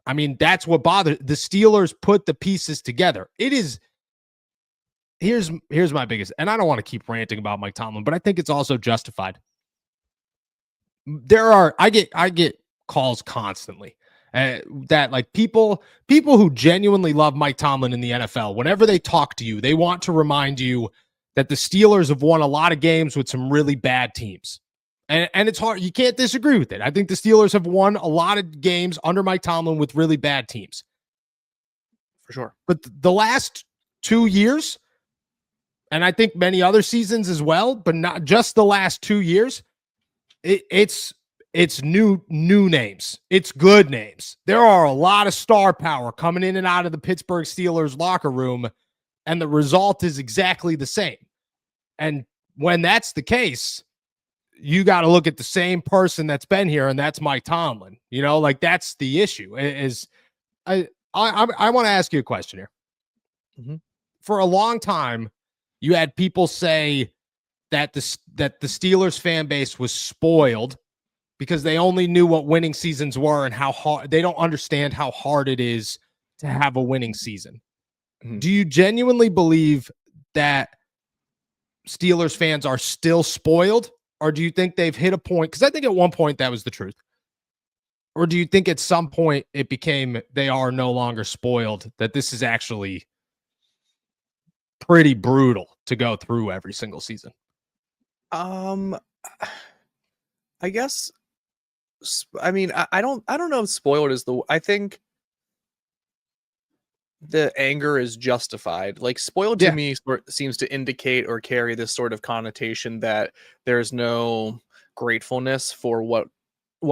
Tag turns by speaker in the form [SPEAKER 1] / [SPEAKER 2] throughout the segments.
[SPEAKER 1] I mean, that's what bothered the Steelers put the pieces together. It is. Here's my biggest, and I don't want to keep ranting about Mike Tomlin, but I think it's also justified. I get calls constantly that like people who genuinely love Mike Tomlin in the NFL, whenever they talk to you, they want to remind you that the Steelers have won a lot of games with some really bad teams. And it's hard. You can't disagree with it. I think the Steelers have won a lot of games under Mike Tomlin with really bad teams.
[SPEAKER 2] For sure.
[SPEAKER 1] But the last 2 years, and I think many other seasons as well, but not just the last 2 years, it's new names. It's good names. There are a lot of star power coming in and out of the Pittsburgh Steelers locker room, and the result is exactly the same. And when that's the case, you got to look at the same person that's been here, and that's Mike Tomlin. You know, like that's the issue. I want to ask you a question here.
[SPEAKER 2] Mm-hmm.
[SPEAKER 1] For a long time, you had people say that the Steelers fan base was spoiled because they only knew what winning seasons were and how hard they don't understand how hard it is to have a winning season. Mm-hmm. Do you genuinely believe that Steelers fans are still spoiled, or do you think they've hit a point? Because I think at one point that was the truth. Or do you think at some point it became they are no longer spoiled, that this is actually pretty brutal to go through every single season?
[SPEAKER 2] I guess, I mean, I don't know if spoiled is I think the anger is justified. Like spoiled to me seems to indicate or carry this sort of connotation that there's no gratefulness for what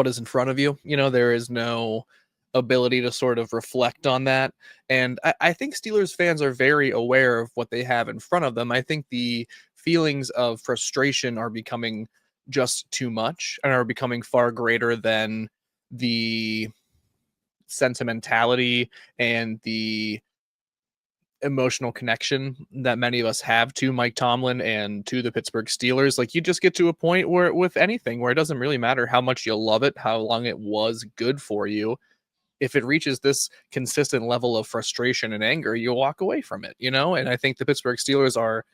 [SPEAKER 2] is in front of you. You know, there is no ability to sort of reflect on that. And I think Steelers fans are very aware of what they have in front of them. I think the feelings of frustration are becoming just too much and are becoming far greater than the sentimentality and the emotional connection that many of us have to Mike Tomlin and to the Pittsburgh Steelers. Like you just get to a point where with anything where it doesn't really matter how much you love it, how long it was good for you. If it reaches this consistent level of frustration and anger, you walk away from it, you know? And I think the Pittsburgh Steelers are,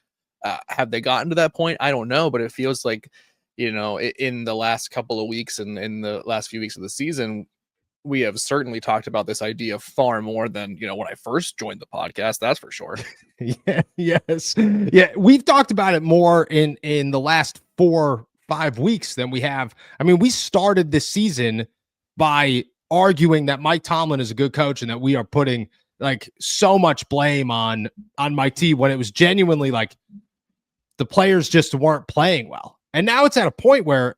[SPEAKER 2] have they gotten to that point? I don't know, but it feels like, you know, in the last couple of weeks and in the last few weeks of the season, we have certainly talked about this idea far more than, you know, when I first joined the podcast, that's for sure.
[SPEAKER 1] Yes. Yeah. We've talked about it more in the last 4-5 weeks than we have. I mean, we started this season by arguing that Mike Tomlin is a good coach and that we are putting like so much blame on Mike T when it was genuinely like the players just weren't playing well. And now it's at a point where,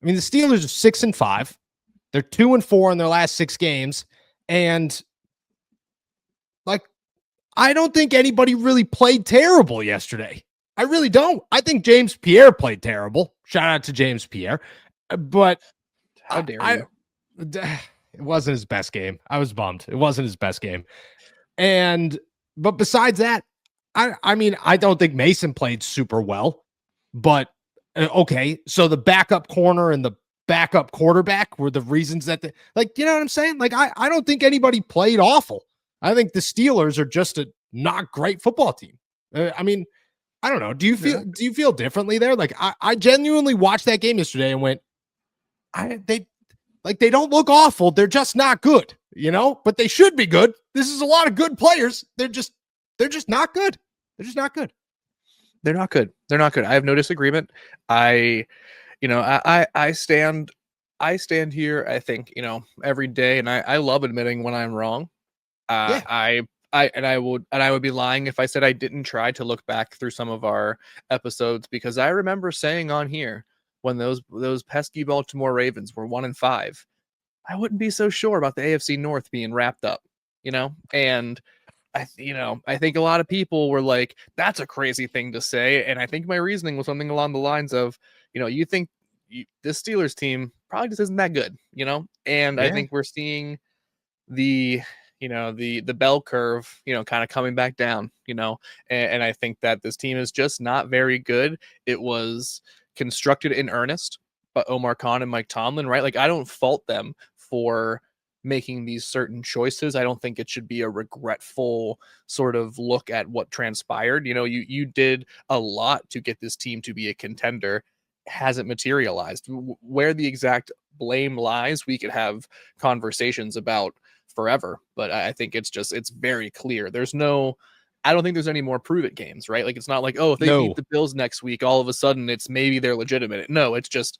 [SPEAKER 1] I mean, the Steelers are 6-5. They're 2-4 in their last 6 games. And like, I don't think anybody really played terrible yesterday. I really don't. I think James Pierre played terrible. Shout out to James Pierre. But
[SPEAKER 2] how dare you?
[SPEAKER 1] It wasn't his best game. I was bummed. It wasn't his best game. But besides that, I mean, I don't think Mason played super well. But okay, so the backup corner and the backup quarterback were the reasons that like, you know what I'm saying? Like, I don't think anybody played awful. I think the Steelers are just a not great football team. I mean, I don't know. Do you feel differently there? Like, I genuinely watched that game yesterday and went, they don't look awful. They're just not good, you know, but they should be good. This is a lot of good players. They're just not good. They're just not good.
[SPEAKER 2] They're not good. They're not good. I have no disagreement. I stand here, I think, you know, every day, and I love admitting when I'm wrong. I would be lying if I said I didn't try to look back through some of our episodes, because I remember saying on here when those pesky Baltimore Ravens were 1-5, I wouldn't be so sure about the AFC North being wrapped up, you know? And I think a lot of people were like, that's a crazy thing to say. And I think my reasoning was something along the lines of, you know, you think this Steelers team probably just isn't that good, you know? And I think we're seeing the bell curve, you know, kind of coming back down, you know, and I think that this team is just not very good. It was constructed in earnest by Omar Khan and Mike Tomlin, right? Like, I don't fault them for making these certain choices. I don't think it should be a regretful sort of look at what transpired. You did a lot to get this team to be a contender, hasn't materialized. Where the exact blame lies, we could have conversations about forever, but I think it's very clear. I don't think there's any more prove it games, right? Like, it's not like, oh, if they beat the Bills next week, all of a sudden it's maybe they're legitimate. No, it's just,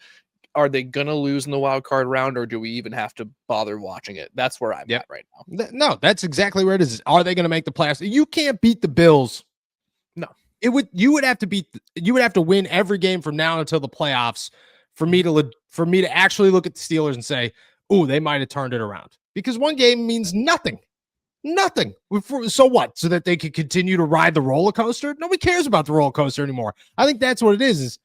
[SPEAKER 2] are they gonna lose in the wild card round, or do we even have to bother watching it? That's where I'm at right now.
[SPEAKER 1] No, that's exactly where it is. Are they going to make the playoffs? You can't beat the Bills.
[SPEAKER 2] No,
[SPEAKER 1] you would have to win every game from now until the playoffs for me to actually look at the Steelers and say, "Oh, they might have turned it around." Because one game means nothing. Nothing. So what? So that they could continue to ride the roller coaster? Nobody cares about the roller coaster anymore. I think that's what it is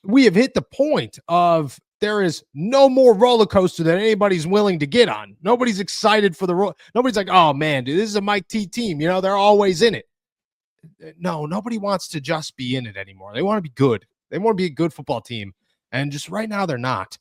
[SPEAKER 1] we have hit the point of there is no more roller coaster that anybody's willing to get on. Nobody's excited for the roller. Nobody's like, oh man, dude, this is a Mike T team. They're always in it. No, nobody wants to just be in it anymore. They want to be good. They want to be a good football team. And just right now, they're not.